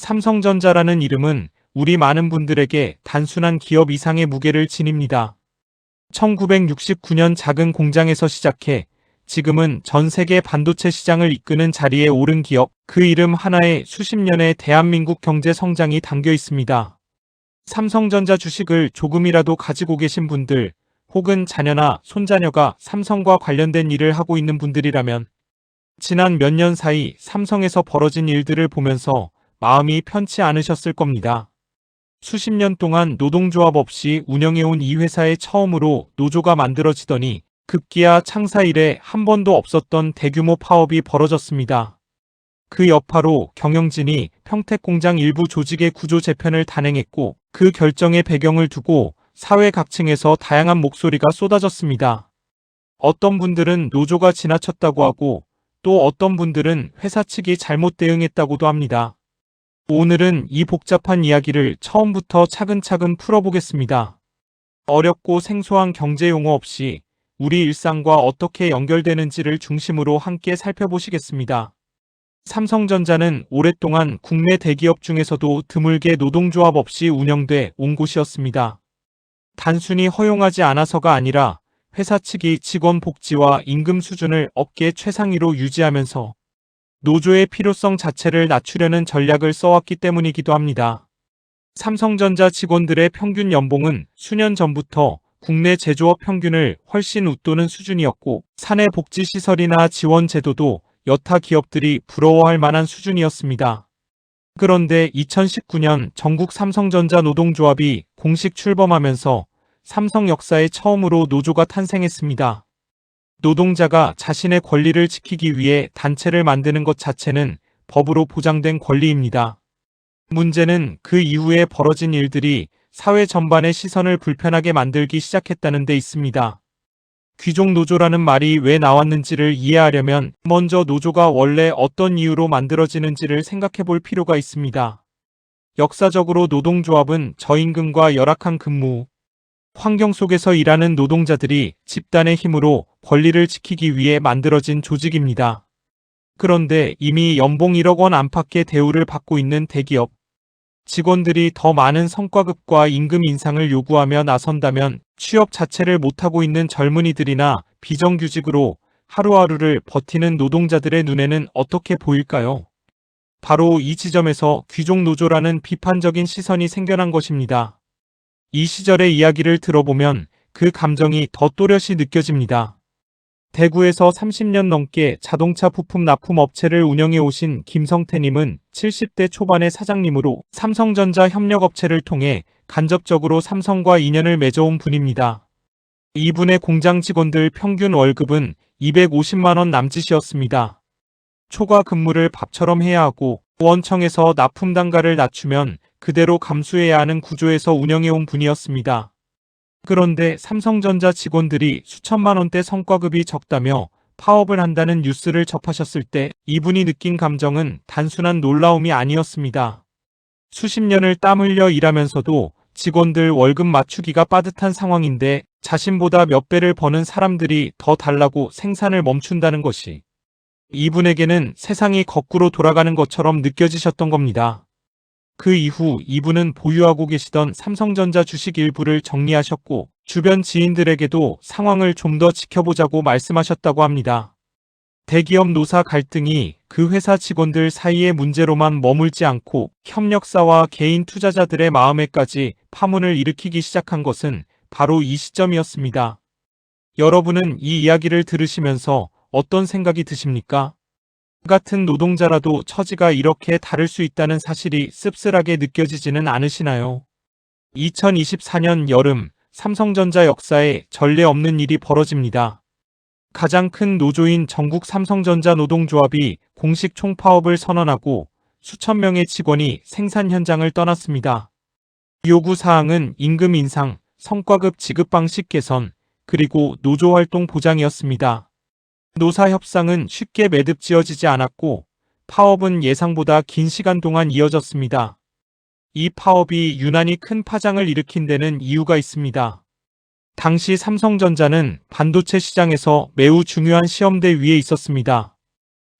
삼성전자라는 이름은 우리 많은 분들에게 단순한 기업 이상의 무게를 지닙니다. 1969년 작은 공장에서 시작해 지금은 전 세계 반도체 시장을 이끄는 자리에 오른 기업, 그 이름 하나에 수십 년의 대한민국 경제 성장이 담겨 있습니다. 삼성전자 주식을 조금이라도 가지고 계신 분들, 혹은 자녀나 손자녀가 삼성과 관련된 일을 하고 있는 분들이라면 지난 몇 년 사이 삼성에서 벌어진 일들을 보면서 마음이 편치 않으셨을 겁니다. 수십 년 동안 노동조합 없이 운영해온 이 회사에 처음으로 노조가 만들어지더니 급기야 창사 이래 한 번도 없었던 대규모 파업이 벌어졌습니다. 그 여파로 경영진이 평택공장 일부 조직의 구조 재편을 단행했고, 그 결정의 배경을 두고 사회 각층에서 다양한 목소리가 쏟아졌습니다. 어떤 분들은 노조가 지나쳤다고 하고, 또 어떤 분들은 회사 측이 잘못 대응했다고도 합니다. 오늘은 이 복잡한 이야기를 처음부터 차근차근 풀어보겠습니다. 어렵고 생소한 경제 용어 없이 우리 일상과 어떻게 연결되는지를 중심으로 함께 살펴보시겠습니다. 삼성전자는 오랫동안 국내 대기업 중에서도 드물게 노동조합 없이 운영돼 온 곳이었습니다. 단순히 허용하지 않아서가 아니라 회사 측이 직원 복지와 임금 수준을 업계 최상위로 유지하면서 노조의 필요성 자체를 낮추려는 전략을 써왔기 때문이기도 합니다. 삼성전자 직원들의 평균 연봉은 수년 전부터 국내 제조업 평균을 훨씬 웃도는 수준이었고, 사내 복지시설이나 지원 제도도 여타 기업들이 부러워할 만한 수준이었습니다. 그런데 2019년 전국 삼성전자 노동조합이 공식 출범하면서 삼성 역사에 처음으로 노조가 탄생했습니다. 노동자가 자신의 권리를 지키기 위해 단체를 만드는 것 자체는 법으로 보장된 권리입니다. 문제는 그 이후에 벌어진 일들이 사회 전반의 시선을 불편하게 만들기 시작했다는 데 있습니다. 귀족노조라는 말이 왜 나왔는지를 이해하려면 먼저 노조가 원래 어떤 이유로 만들어지는지를 생각해 볼 필요가 있습니다. 역사적으로 노동조합은 저임금과 열악한 근무, 환경 속에서 일하는 노동자들이 집단의 힘으로 권리를 지키기 위해 만들어진 조직입니다. 그런데 이미 연봉 1억 원 안팎의 대우를 받고 있는 대기업, 직원들이 더 많은 성과급과 임금 인상을 요구하며 나선다면 취업 자체를 못하고 있는 젊은이들이나 비정규직으로 하루하루를 버티는 노동자들의 눈에는 어떻게 보일까요? 바로 이 지점에서 귀족노조라는 비판적인 시선이 생겨난 것입니다. 이 시절의 이야기를 들어보면 그 감정이 더 또렷이 느껴집니다. 대구에서 30년 넘게 자동차 부품 납품 업체를 운영해 오신 김성태님은 70대 초반의 사장님으로 삼성전자 협력업체를 통해 간접적으로 삼성과 인연을 맺어온 분입니다. 이분의 공장 직원들 평균 월급은 250만 원 남짓이었습니다. 초과 근무를 밥처럼 해야 하고 원청에서 납품 단가를 낮추면 그대로 감수해야 하는 구조에서 운영해온 분이었습니다. 그런데 삼성전자 직원들이 수천만 원대 성과급이 적다며 파업을 한다는 뉴스를 접하셨을 때 이분이 느낀 감정은 단순한 놀라움이 아니었습니다. 수십 년을 땀 흘려 일하면서도 직원들 월급 맞추기가 빠듯한 상황인데 자신보다 몇 배를 버는 사람들이 더 달라고 생산을 멈춘다는 것이 이분에게는 세상이 거꾸로 돌아가는 것처럼 느껴지셨던 겁니다. 그 이후 이분은 보유하고 계시던 삼성전자 주식 일부를 정리하셨고 주변 지인들에게도 상황을 좀 더 지켜보자고 말씀하셨다고 합니다. 대기업 노사 갈등이 그 회사 직원들 사이의 문제로만 머물지 않고 협력사와 개인 투자자들의 마음에까지 파문을 일으키기 시작한 것은 바로 이 시점이었습니다. 여러분은 이 이야기를 들으시면서 어떤 생각이 드십니까? 같은 노동자라도 처지가 이렇게 다를 수 있다는 사실이 씁쓸하게 느껴지지는 않으시나요? 2024년 여름 삼성전자 역사에 전례 없는 일이 벌어집니다. 가장 큰 노조인 전국 삼성전자 노동조합이 공식 총파업을 선언하고 수천 명의 직원이 생산 현장을 떠났습니다. 요구사항은 임금 인상, 성과급 지급 방식 개선, 그리고 노조활동 보장이었습니다. 노사 협상은 쉽게 매듭 지어지지 않았고 파업은 예상보다 긴 시간 동안 이어졌습니다. 이 파업이 유난히 큰 파장을 일으킨 데는 이유가 있습니다. 당시 삼성전자는 반도체 시장에서 매우 중요한 시험대 위에 있었습니다.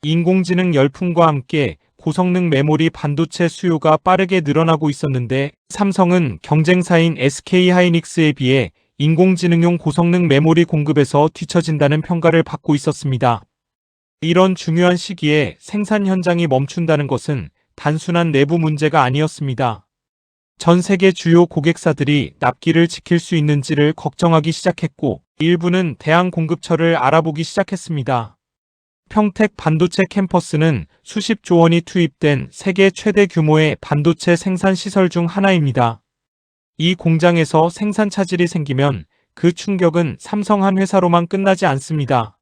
인공지능 열풍과 함께 고성능 메모리 반도체 수요가 빠르게 늘어나고 있었는데 삼성은 경쟁사인 SK하이닉스에 비해 인공지능용 고성능 메모리 공급에서 뒤처진다는 평가를 받고 있었습니다. 이런 중요한 시기에 생산 현장이 멈춘다는 것은 단순한 내부 문제가 아니었습니다. 전 세계 주요 고객사들이 납기를 지킬 수 있는지를 걱정하기 시작했고 일부는 대항 공급처를 알아보기 시작했습니다. 평택 반도체 캠퍼스는 수십조 원이 투입된 세계 최대 규모의 반도체 생산 시설 중 하나입니다. 이 공장에서 생산 차질이 생기면 그 충격은 삼성 한 회사로만 끝나지 않습니다.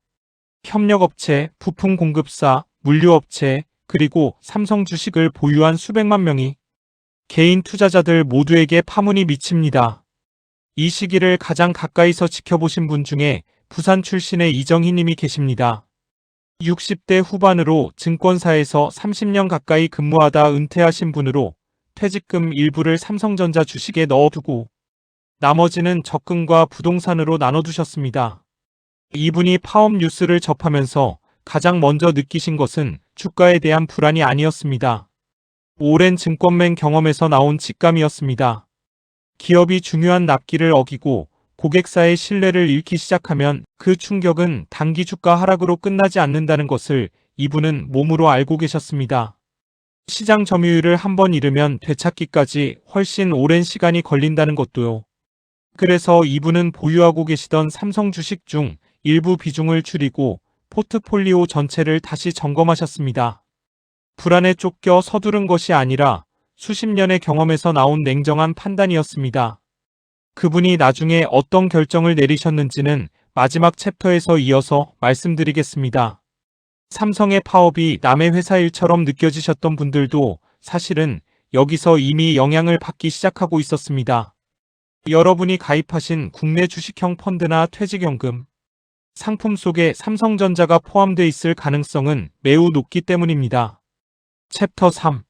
협력업체, 부품 공급사, 물류업체, 그리고 삼성 주식을 보유한 수백만 명이 개인 투자자들 모두에게 파문이 미칩니다. 이 시기를 가장 가까이서 지켜보신 분 중에 부산 출신의 이정희 님이 계십니다. 60대 후반으로 증권사에서 30년 가까이 근무하다 은퇴하신 분으로 퇴직금 일부를 삼성전자 주식에 넣어두고 나머지는 적금과 부동산으로 나눠두셨습니다. 이분이 파업 뉴스를 접하면서 가장 먼저 느끼신 것은 주가에 대한 불안이 아니었습니다. 오랜 증권맨 경험에서 나온 직감이었습니다. 기업이 중요한 납기를 어기고 고객사의 신뢰를 잃기 시작하면 그 충격은 단기 주가 하락으로 끝나지 않는다는 것을 이분은 몸으로 알고 계셨습니다. 시장 점유율을 한번 잃으면 되찾기까지 훨씬 오랜 시간이 걸린다는 것도요. 그래서 이분은 보유하고 계시던 삼성 주식 중 일부 비중을 줄이고 포트폴리오 전체를 다시 점검하셨습니다. 불안에 쫓겨 서두른 것이 아니라 수십 년의 경험에서 나온 냉정한 판단이었습니다. 그분이 나중에 어떤 결정을 내리셨는지는 마지막 챕터에서 이어서 말씀드리겠습니다. 삼성의 파업이 남의 회사 일처럼 느껴지셨던 분들도 사실은 여기서 이미 영향을 받기 시작하고 있었습니다. 여러분이 가입하신 국내 주식형 펀드나 퇴직연금, 상품 속에 삼성전자가 포함되어 있을 가능성은 매우 높기 때문입니다. 챕터 3.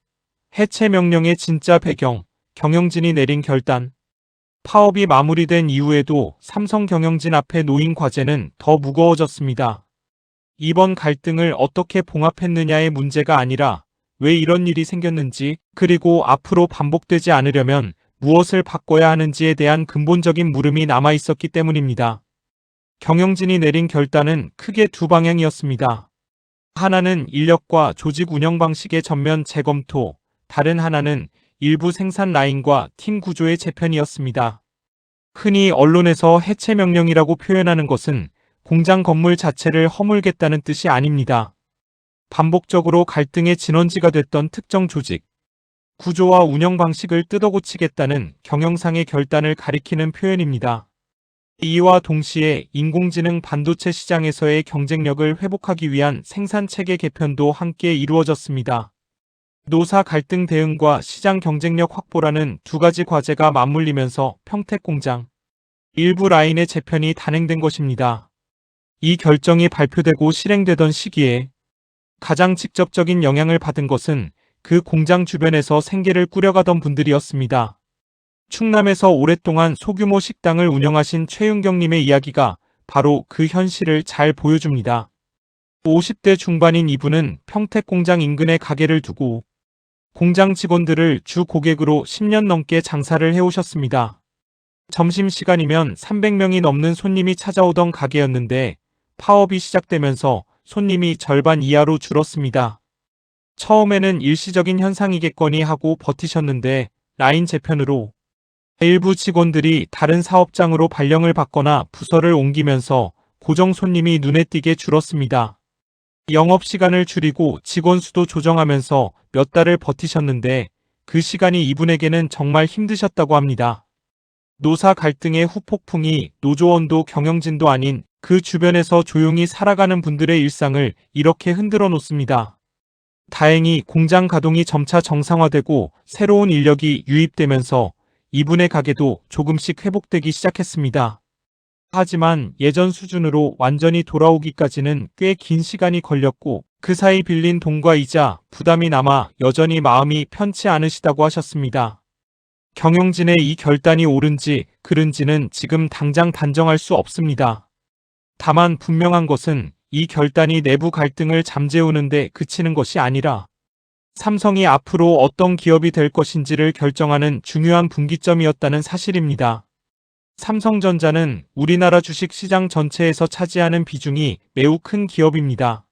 해체 명령의 진짜 배경, 경영진이 내린 결단. 파업이 마무리된 이후에도 삼성 경영진 앞에 놓인 과제는 더 무거워졌습니다. 이번 갈등을 어떻게 봉합했느냐의 문제가 아니라 왜 이런 일이 생겼는지 그리고 앞으로 반복되지 않으려면 무엇을 바꿔야 하는지에 대한 근본적인 물음이 남아 있었기 때문입니다. 경영진이 내린 결단은 크게 두 방향이었습니다. 하나는 인력과 조직 운영 방식의 전면 재검토, 다른 하나는 일부 생산 라인과 팀 구조의 재편이었습니다. 흔히 언론에서 해체 명령이라고 표현하는 것은 공장 건물 자체를 허물겠다는 뜻이 아닙니다. 반복적으로 갈등의 진원지가 됐던 특정 조직, 구조와 운영 방식을 뜯어고치겠다는 경영상의 결단을 가리키는 표현입니다. 이와 동시에 인공지능 반도체 시장에서의 경쟁력을 회복하기 위한 생산체계 개편도 함께 이루어졌습니다. 노사 갈등 대응과 시장 경쟁력 확보라는 두 가지 과제가 맞물리면서 평택 공장 일부 라인의 재편이 단행된 것입니다. 이 결정이 발표되고 실행되던 시기에 가장 직접적인 영향을 받은 것은 그 공장 주변에서 생계를 꾸려가던 분들이었습니다. 충남에서 오랫동안 소규모 식당을 운영하신 최윤경님의 이야기가 바로 그 현실을 잘 보여줍니다. 50대 중반인 이분은 평택 공장 인근에 가게를 두고 공장 직원들을 주 고객으로 10년 넘게 장사를 해오셨습니다. 점심시간이면 300명이 넘는 손님이 찾아오던 가게였는데 파업이 시작되면서 손님이 절반 이하로 줄었습니다. 처음에는 일시적인 현상이겠거니 하고 버티셨는데 라인 재편으로 일부 직원들이 다른 사업장으로 발령을 받거나 부서를 옮기면서 고정 손님이 눈에 띄게 줄었습니다. 영업시간을 줄이고 직원 수도 조정하면서 몇 달을 버티셨는데 그 시간이 이분에게는 정말 힘드셨다고 합니다. 노사 갈등의 후폭풍이 노조원도 경영진도 아닌 그 주변에서 조용히 살아가는 분들의 일상을 이렇게 흔들어 놓습니다. 다행히 공장 가동이 점차 정상화되고 새로운 인력이 유입되면서 이분의 가게도 조금씩 회복되기 시작했습니다. 하지만 예전 수준으로 완전히 돌아오기까지는 꽤 긴 시간이 걸렸고 그 사이 빌린 돈과 이자, 부담이 남아 여전히 마음이 편치 않으시다고 하셨습니다. 경영진의 이 결단이 옳은지 그른지는 지금 당장 단정할 수 없습니다. 다만 분명한 것은 이 결단이 내부 갈등을 잠재우는 데 그치는 것이 아니라 삼성이 앞으로 어떤 기업이 될 것인지를 결정하는 중요한 분기점이었다는 사실입니다. 삼성전자는 우리나라 주식시장 전체에서 차지하는 비중이 매우 큰 기업입니다.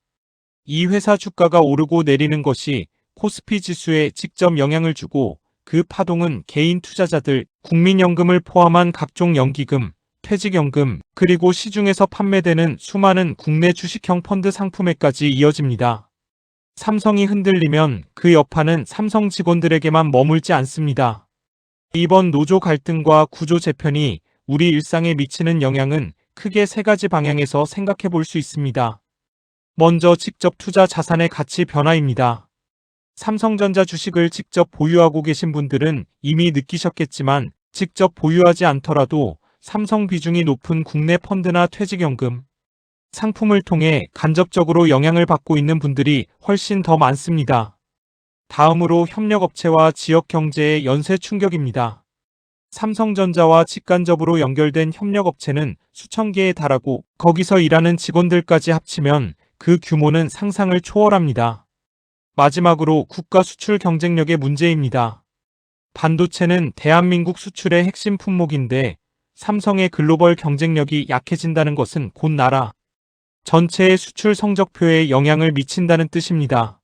이 회사 주가가 오르고 내리는 것이 코스피 지수에 직접 영향을 주고 그 파동은 개인 투자자들, 국민연금을 포함한 각종 연기금, 퇴직연금, 그리고 시중에서 판매되는 수많은 국내 주식형 펀드 상품에까지 이어집니다. 삼성이 흔들리면 그 여파는 삼성 직원들에게만 머물지 않습니다. 이번 노조 갈등과 구조 재편이 우리 일상에 미치는 영향은 크게 세 가지 방향에서 생각해 볼 수 있습니다. 먼저 직접 투자 자산의 가치 변화입니다. 삼성전자 주식을 직접 보유하고 계신 분들은 이미 느끼셨겠지만 직접 보유하지 않더라도 삼성 비중이 높은 국내 펀드나 퇴직연금, 상품을 통해 간접적으로 영향을 받고 있는 분들이 훨씬 더 많습니다. 다음으로 협력업체와 지역경제의 연쇄 충격입니다. 삼성전자와 직간접으로 연결된 협력업체는 수천 개에 달하고 거기서 일하는 직원들까지 합치면 그 규모는 상상을 초월합니다. 마지막으로 국가 수출 경쟁력의 문제입니다. 반도체는 대한민국 수출의 핵심 품목인데 삼성의 글로벌 경쟁력이 약해진다는 것은 곧 나라 전체의 수출 성적표에 영향을 미친다는 뜻입니다.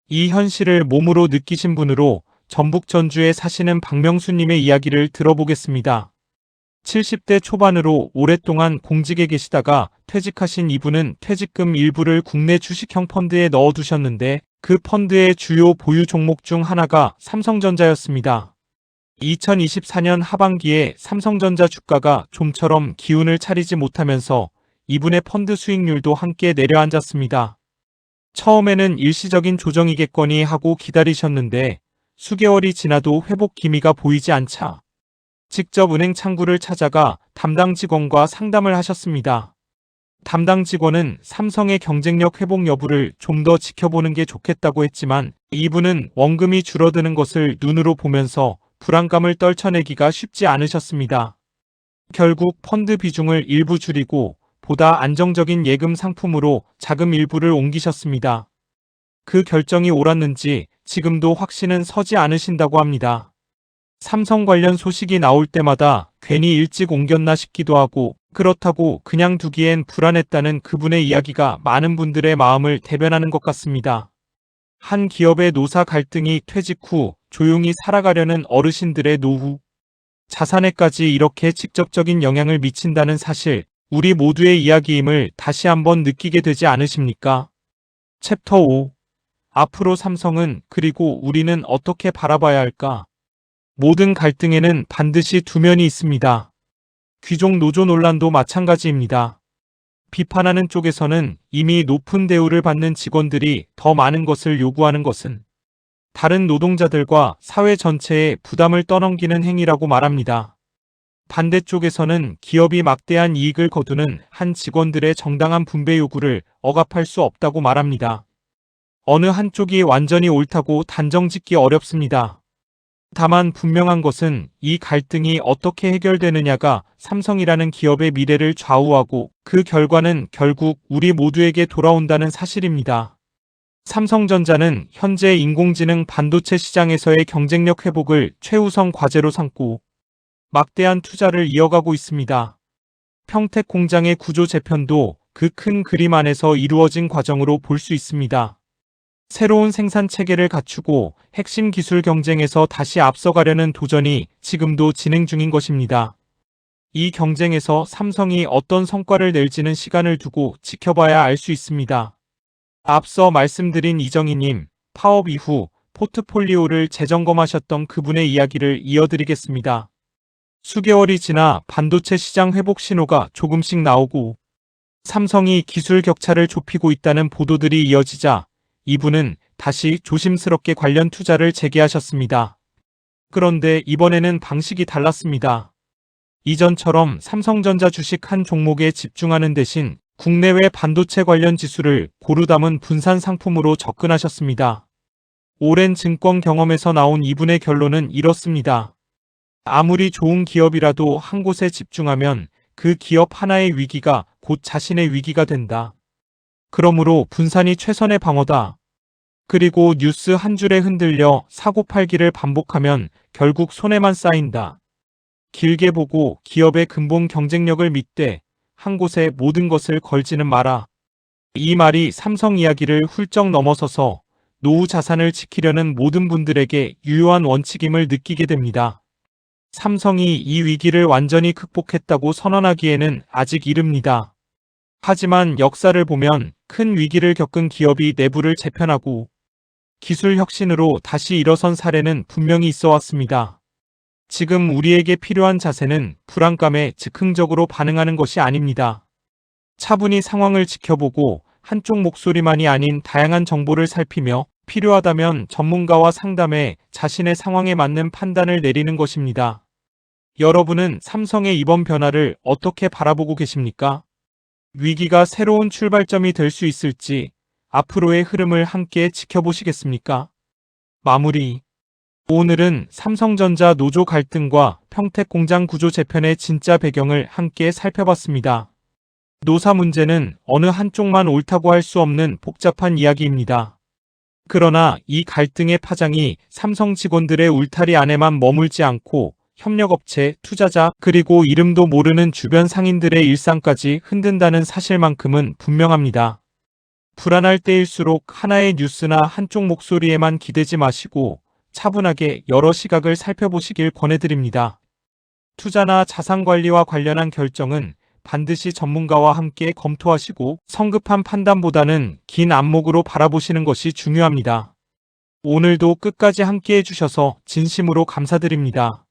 이 현실을 몸으로 느끼신 분으로 전북 전주에 사시는 박명수님의 이야기를 들어보겠습니다. 70대 초반으로 오랫동안 공직에 계시다가 퇴직하신 이분은 퇴직금 일부를 국내 주식형 펀드에 넣어두셨는데 그 펀드의 주요 보유 종목 중 하나가 삼성전자였습니다. 2024년 하반기에 삼성전자 주가가 좀처럼 기운을 차리지 못하면서 이분의 펀드 수익률도 함께 내려앉았습니다. 처음에는 일시적인 조정이겠거니 하고 기다리셨는데 수개월이 지나도 회복 기미가 보이지 않자 직접 은행 창구를 찾아가 담당 직원과 상담을 하셨습니다. 담당 직원은 삼성의 경쟁력 회복 여부를 좀 더 지켜보는 게 좋겠다고 했지만 이분은 원금이 줄어드는 것을 눈으로 보면서 불안감을 떨쳐내기가 쉽지 않으셨습니다. 결국 펀드 비중을 일부 줄이고 보다 안정적인 예금 상품으로 자금 일부를 옮기셨습니다. 그 결정이 옳았는지 지금도 확신은 서지 않으신다고 합니다. 삼성 관련 소식이 나올 때마다 괜히 일찍 옮겼나 싶기도 하고 그렇다고 그냥 두기엔 불안했다는 그분의 이야기가 많은 분들의 마음을 대변하는 것 같습니다. 한 기업의 노사 갈등이 퇴직 후 조용히 살아가려는 어르신들의 노후, 자산에까지 이렇게 직접적인 영향을 미친다는 사실, 우리 모두의 이야기임을 다시 한번 느끼게 되지 않으십니까? 챕터 5. 앞으로 삼성은 그리고 우리는 어떻게 바라봐야 할까? 모든 갈등에는 반드시 두 면이 있습니다. 귀족 노조 논란도 마찬가지입니다. 비판하는 쪽에서는 이미 높은 대우를 받는 직원들이 더 많은 것을 요구하는 것은 다른 노동자들과 사회 전체에 부담을 떠넘기는 행위라고 말합니다. 반대쪽에서는 기업이 막대한 이익을 거두는 한 직원들의 정당한 분배 요구를 억압할 수 없다고 말합니다. 어느 한쪽이 완전히 옳다고 단정짓기 어렵습니다. 다만 분명한 것은 이 갈등이 어떻게 해결되느냐가 삼성이라는 기업의 미래를 좌우하고 그 결과는 결국 우리 모두에게 돌아온다는 사실입니다. 삼성전자는 현재 인공지능 반도체 시장에서의 경쟁력 회복을 최우선 과제로 삼고 막대한 투자를 이어가고 있습니다. 평택 공장의 구조 재편도 그 큰 그림 안에서 이루어진 과정으로 볼 수 있습니다. 새로운 생산 체계를 갖추고 핵심 기술 경쟁에서 다시 앞서가려는 도전이 지금도 진행 중인 것입니다. 이 경쟁에서 삼성이 어떤 성과를 낼지는 시간을 두고 지켜봐야 알 수 있습니다. 앞서 말씀드린 이정희님, 파업 이후 포트폴리오를 재점검하셨던 그분의 이야기를 이어드리겠습니다. 수개월이 지나 반도체 시장 회복 신호가 조금씩 나오고 삼성이 기술 격차를 좁히고 있다는 보도들이 이어지자 이분은 다시 조심스럽게 관련 투자를 재개하셨습니다. 그런데 이번에는 방식이 달랐습니다. 이전처럼 삼성전자 주식 한 종목에 집중하는 대신 국내외 반도체 관련 지수를 고루 담은 분산 상품으로 접근하셨습니다. 오랜 증권 경험에서 나온 이분의 결론은 이렇습니다. 아무리 좋은 기업이라도 한 곳에 집중하면 그 기업 하나의 위기가 곧 자신의 위기가 된다. 그러므로 분산이 최선의 방어다. 그리고 뉴스 한 줄에 흔들려 사고팔기를 반복하면 결국 손해만 쌓인다. 길게 보고 기업의 근본 경쟁력을 믿되 한 곳에 모든 것을 걸지는 마라. 이 말이 삼성 이야기를 훌쩍 넘어서서 노후 자산을 지키려는 모든 분들에게 유효한 원칙임을 느끼게 됩니다. 삼성이 이 위기를 완전히 극복했다고 선언하기에는 아직 이릅니다. 하지만 역사를 보면 큰 위기를 겪은 기업이 내부를 재편하고 기술 혁신으로 다시 일어선 사례는 분명히 있어 왔습니다. 지금 우리에게 필요한 자세는 불안감에 즉흥적으로 반응하는 것이 아닙니다. 차분히 상황을 지켜보고 한쪽 목소리만이 아닌 다양한 정보를 살피며 필요하다면 전문가와 상담해 자신의 상황에 맞는 판단을 내리는 것입니다. 여러분은 삼성의 이번 변화를 어떻게 바라보고 계십니까? 위기가 새로운 출발점이 될 수 있을지 앞으로의 흐름을 함께 지켜보시겠습니까? 마무리. 오늘은 삼성전자 노조 갈등과 평택공장 구조 재편의 진짜 배경을 함께 살펴봤습니다. 노사 문제는 어느 한쪽만 옳다고 할 수 없는 복잡한 이야기입니다. 그러나 이 갈등의 파장이 삼성 직원들의 울타리 안에만 머물지 않고 협력업체, 투자자, 그리고 이름도 모르는 주변 상인들의 일상까지 흔든다는 사실만큼은 분명합니다. 불안할 때일수록 하나의 뉴스나 한쪽 목소리에만 기대지 마시고 차분하게 여러 시각을 살펴보시길 권해드립니다. 투자나 자산 관리와 관련한 결정은 반드시 전문가와 함께 검토하시고 성급한 판단보다는 긴 안목으로 바라보시는 것이 중요합니다. 오늘도 끝까지 함께 해주셔서 진심으로 감사드립니다.